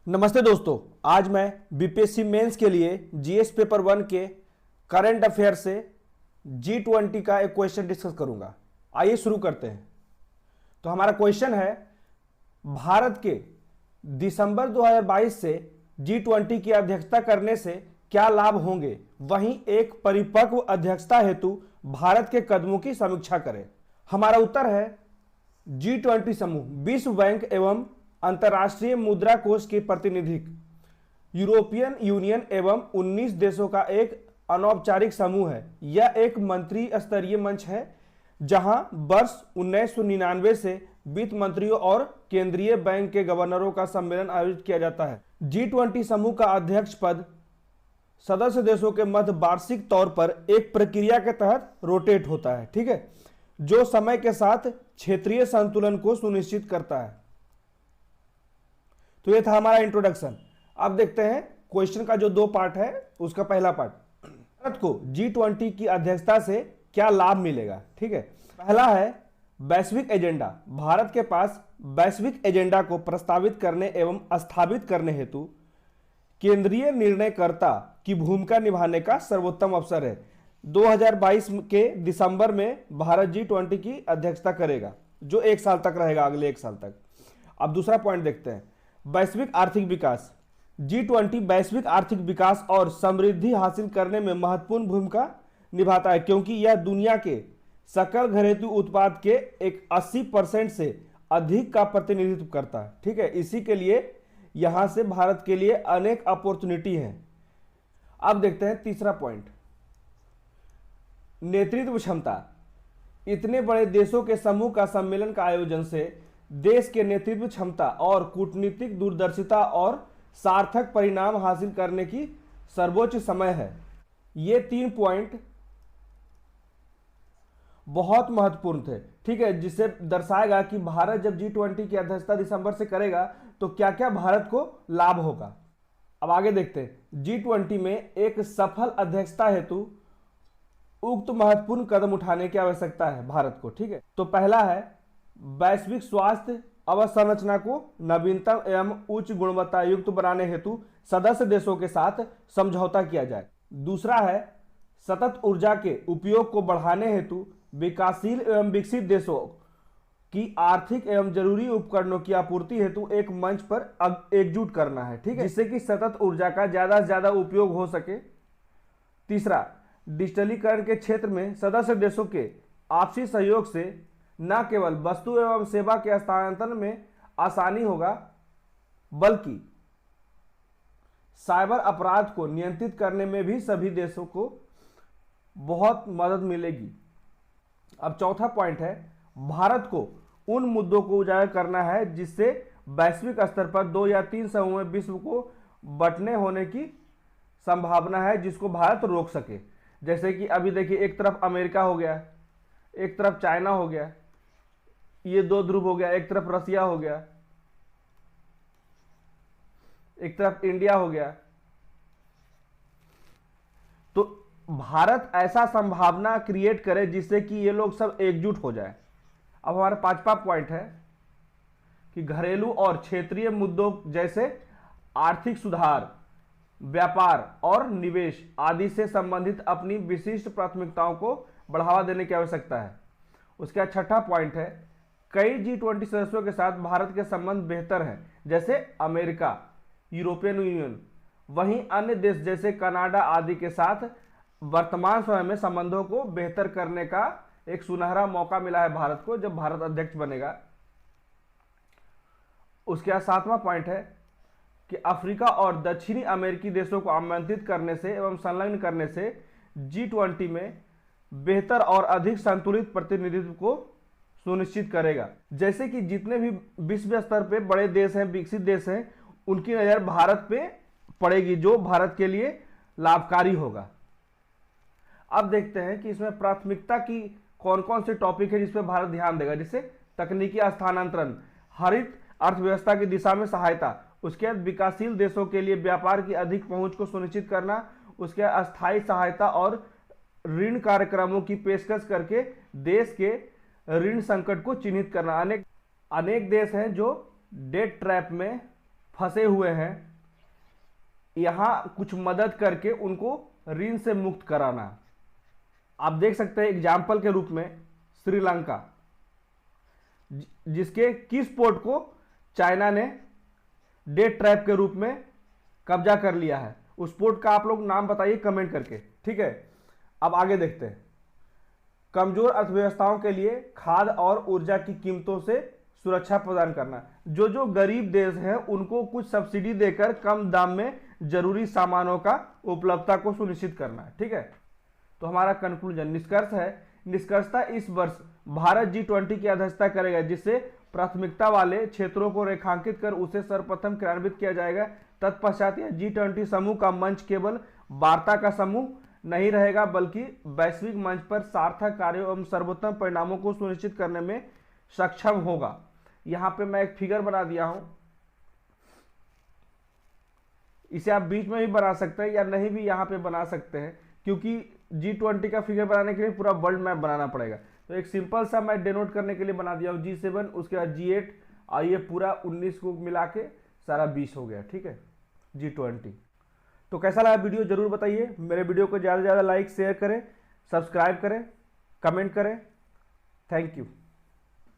नमस्ते दोस्तों, आज मैं बीपीएससी मेंस के लिए जीएस पेपर 1 के करंट अफेयर से G20 का एक क्वेश्चन डिस्कस करूंगा। आइए शुरू करते हैं। तो हमारा क्वेश्चन है, भारत के दिसंबर 2022 से G20 की अध्यक्षता करने से क्या लाभ होंगे, वहीं एक परिपक्व अध्यक्षता हेतु भारत के कदमों की समीक्षा करें। हमारा उत्तर है G20 समूह विश्व बैंक एवं अंतर्राष्ट्रीय मुद्रा कोष के प्रतिनिधि, यूरोपियन यूनियन एवं 19 देशों का एक अनौपचारिक समूह है। यह एक मंत्री स्तरीय मंच है जहां वर्ष 1999 से वित्त मंत्रियों और केंद्रीय बैंक के गवर्नरों का सम्मेलन आयोजित किया जाता है। G20 समूह का अध्यक्ष पद सदस्य देशों के मध्य वार्षिक तौर पर एक प्रक्रिया के तहत रोटेट होता है, ठीक है, जो समय के साथ क्षेत्रीय संतुलन को सुनिश्चित करता है। तो ये था हमारा इंट्रोडक्शन। अब देखते हैं क्वेश्चन का जो दो पार्ट है उसका पहला पार्ट, भारत को G20 की अध्यक्षता से क्या लाभ मिलेगा। ठीक है, पहला है वैश्विक एजेंडा। भारत के पास वैश्विक एजेंडा को प्रस्तावित करने एवं स्थापित करने हेतु केंद्रीय निर्णयकर्ता की भूमिका निभाने का सर्वोत्तम अवसर है। 2022 के दिसंबर में भारत G20 की अध्यक्षता करेगा, जो एक साल तक रहेगा, अगले एक साल तक। अब दूसरा पॉइंट देखते हैं, वैश्विक आर्थिक विकास। G20 वैश्विक आर्थिक विकास और समृद्धि हासिल करने में महत्वपूर्ण भूमिका निभाता है, क्योंकि यह दुनिया के सकल घरेलू उत्पाद के एक 80% से अधिक का प्रतिनिधित्व करता है। ठीक है, इसी के लिए यहां से भारत के लिए अनेक अपॉर्चुनिटी हैं। अब देखते हैं तीसरा पॉइंट, नेतृत्व क्षमता। इतने बड़े देशों के समूह का सम्मेलन का आयोजन से देश के नेतृत्व क्षमता और कूटनीतिक दूरदर्शिता और सार्थक परिणाम हासिल करने की सर्वोच्च समय है। ये 3 पॉइंट बहुत महत्वपूर्ण थे, ठीक है, जिसे दर्शाएगा कि भारत जब G20 की अध्यक्षता दिसंबर से करेगा तो क्या क्या भारत को लाभ होगा। अब आगे देखते हैं, G20 में एक सफल अध्यक्षता हेतु उक्त महत्वपूर्ण कदम उठाने की आवश्यकता है भारत को। ठीक है, तो पहला है वैश्विक स्वास्थ्य अवसंरचना को नवीनतम एवं उच्च गुणवत्ता युक्त बनाने हेतु सदस्य देशों के साथ समझौता किया जाए। दूसरा है सतत ऊर्जा के उपयोग को बढ़ाने हेतु विकासशील एवं विकसित देशों की आर्थिक एवं जरूरी उपकरणों की आपूर्ति हेतु एक मंच पर एकजुट करना है, ठीक है, जिससे कि सतत ऊर्जा का ज्यादा से ज्यादा उपयोग हो सके। तीसरा, डिजिटलीकरण के क्षेत्र में सदस्य देशों के आपसी सहयोग से न केवल वस्तु एवं सेवा के हस्तांतरण में आसानी होगा, बल्कि साइबर अपराध को नियंत्रित करने में भी सभी देशों को बहुत मदद मिलेगी। अब चौथा पॉइंट है, भारत को उन मुद्दों को उजागर करना है जिससे वैश्विक स्तर पर 2 या 3 समूह में विश्व को बंटने होने की संभावना है, जिसको भारत रोक सके। जैसे कि अभी देखिए, एक तरफ अमेरिका हो गया, एक तरफ चाइना हो गया, ये 2 ध्रुव हो गया, एक तरफ रसिया हो गया, एक तरफ इंडिया हो गया। तो भारत ऐसा संभावना क्रिएट करे जिससे कि ये लोग सब एकजुट हो जाए। अब हमारा 5वां पॉइंट है कि घरेलू और क्षेत्रीय मुद्दों जैसे आर्थिक सुधार, व्यापार और निवेश आदि से संबंधित अपनी विशिष्ट प्राथमिकताओं को बढ़ावा देने की आवश्यकता है। उसका 6वां पॉइंट है, कई G20 सदस्यों के साथ भारत के संबंध बेहतर हैं, जैसे अमेरिका, यूरोपियन यूनियन। वहीं अन्य देश जैसे कनाडा आदि के साथ वर्तमान समय में संबंधों को बेहतर करने का एक सुनहरा मौका मिला है भारत को, जब भारत अध्यक्ष बनेगा। उसके 7वां पॉइंट है कि अफ्रीका और दक्षिणी अमेरिकी देशों को आमंत्रित करने से एवं संलग्न करने से G20 में बेहतर और अधिक संतुलित प्रतिनिधित्व को सुनिश्चित करेगा। जैसे कि जितने भी विश्व स्तर पे बड़े देश हैं, विकसित देश हैं, उनकी नजर भारत पे पड़ेगी, जो भारत के लिए लाभकारी होगा। अब देखते हैं कि इसमें प्राथमिकता की कौन कौन से टॉपिक है जिस पे भारत ध्यान देगा, जैसे तकनीकी स्थानांतरण, हरित अर्थव्यवस्था की दिशा में सहायता, उसके बाद विकासशील देशों के लिए व्यापार की अधिक पहुंच को सुनिश्चित करना, उसके बाद अस्थायी सहायता और ऋण कार्यक्रमों की पेशकश करके देश के ऋण संकट को चिन्हित करना। अनेक देश हैं जो डेट ट्रैप में फंसे हुए हैं, यहां कुछ मदद करके उनको ऋण से मुक्त कराना। आप देख सकते हैं एग्जाम्पल के रूप में श्रीलंका, जिसके किस पोर्ट को चाइना ने डेट ट्रैप के रूप में कब्जा कर लिया है, उस पोर्ट का आप लोग नाम बताइए कमेंट करके, ठीक है। अब आगे देखते हैं। कमजोर अर्थव्यवस्थाओं के लिए खाद्य और ऊर्जा की कीमतों से सुरक्षा प्रदान करना। जो जो गरीब देश हैं उनको कुछ सब्सिडी देकर कम दाम में जरूरी सामानों का उपलब्धता को सुनिश्चित करना है, ठीक है। तो हमारा कंक्लूजन निष्कर्ष है, निष्कर्षता इस वर्ष भारत G20 की अध्यक्षता करेगा, जिससे प्राथमिकता वाले क्षेत्रों को रेखांकित कर उसे सर्वप्रथम क्रियान्वित किया जाएगा। तत्पश्चात यह G20 समूह का मंच केवल वार्ता का समूह नहीं रहेगा, बल्कि वैश्विक मंच पर सार्थक कार्यों एवं सर्वोत्तम परिणामों को सुनिश्चित करने में सक्षम होगा। यहां पे मैं एक फिगर बना दिया हूं, इसे आप बीच में भी बना सकते हैं या नहीं भी यहां पे बना सकते हैं, क्योंकि G20 का फिगर बनाने के लिए पूरा वर्ल्ड मैप बनाना पड़ेगा। तो एक सिंपल सा मैं डिनोट करने के लिए बना दिया हूं G7, उसके बाद G8 और ये पूरा 19 को मिला के सारा 20 हो गया, ठीक है, G20। तो कैसा लगा वीडियो जरूर बताइए। मेरे वीडियो को ज़्यादा से ज़्यादा लाइक शेयर करें, सब्सक्राइब करें, कमेंट करें। Thank you.